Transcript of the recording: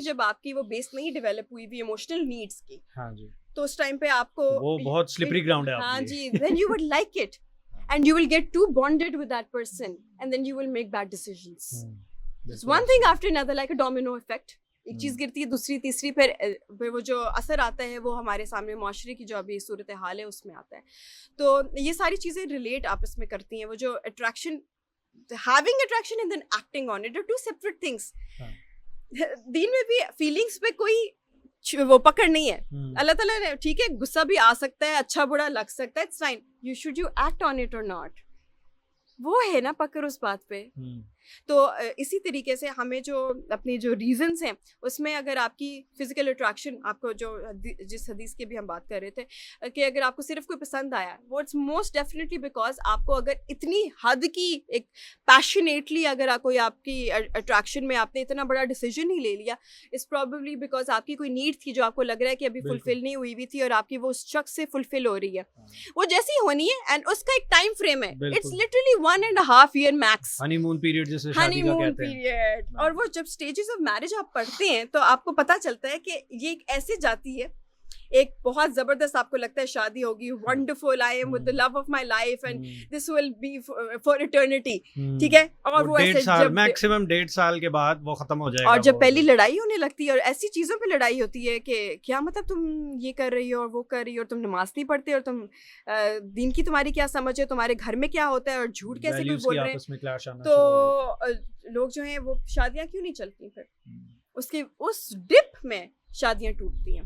जब आपकी वो बेस नहीं डेवलप हुई हुई इमोशनल नीड्स की, हाँ जी, तो उस टाइम पे आपको वो बहुत स्लिपरी ग्राउंड है हाँ आपके जी, लिए। then you would like it and you will get too bonded with that person and then you will make bad decisions. It's one thing after another, like a domino effect. एक चीज गिरती है, दूसरी तीसरी, फिर वो जो असर आता है वो हमारे सामने माशरे की जो अभी सूरत हाल है उसमें आता है। तो ये सारी चीजें रिलेट आपस में करती हैं। वो जो attraction, having attraction and then acting on it are two separate things. दीन में भी फीलिंग्स पे कोई वो पकड़ नहीं है। अल्लाह ताला ने, ठीक है, गुस्सा भी आ सकता है, अच्छा बुरा लग सकता है, it's fine, you should you act on it और नॉट, वो है ना पकड़ उस बात पे। तो इसी तरीके से हमें जो अपनी जो रीजंस हैं उसमें अगर आपकी फिजिकल अट्रैक्शन, आपको जो जिस हदीस की भी हम बात कर रहे थे कि अगर आपको सिर्फ कोई पसंद आया, वो इट्स मोस्ट डेफिनेटली बिकॉज आपको अगर इतनी हद की एक पैशनेटली अगर कोई आपकी अट्रैक्शन में आपने इतना बड़ा डिसीजन ही ले लिया, इट्स प्रॉबेबली बिकॉज आपकी कोई नीड थी जो आपको लग रहा है कि अभी फुलफिल नहीं हुई हुई थी और आपकी वो उस शख्स से फुलफिल हो रही है, वो जैसी होनी है एंड उसका एक टाइम फ्रेम है, it's literally 1.5 year max, honeymoon period जैसे शादी का कहते हैं। पीरियड। और वो जब स्टेजेस ऑफ मैरिज आप पढ़ते हैं तो आपको पता चलता है कि ये एक ऐसे जाती है, एक बहुत जबरदस्त, आपको लगता है शादी होगी, wonderful, I am with the love of my life and this will be for eternity, ठीक है, और वो ऐसे जब मैक्सिमम 1.5 साल के बाद वो खत्म हो जाएगा। और जब पहली लड़ाई होने लगती है और ऐसी चीजों पे लड़ाई होती है कि क्या मतलब तुम ये कर रही हो और वो कर रही हो और तुम नमाज नहीं पढ़ते और तुम दीन की तुम्हारी क्या समझ है, तुम्हारे घर में क्या होता है और झूठ कैसे कोई बोल रहे हैं, तो लोग जो हैं वो शादियां क्यों नहीं चलती, फिर उसके उस डिप में शादियां टूटती हैं।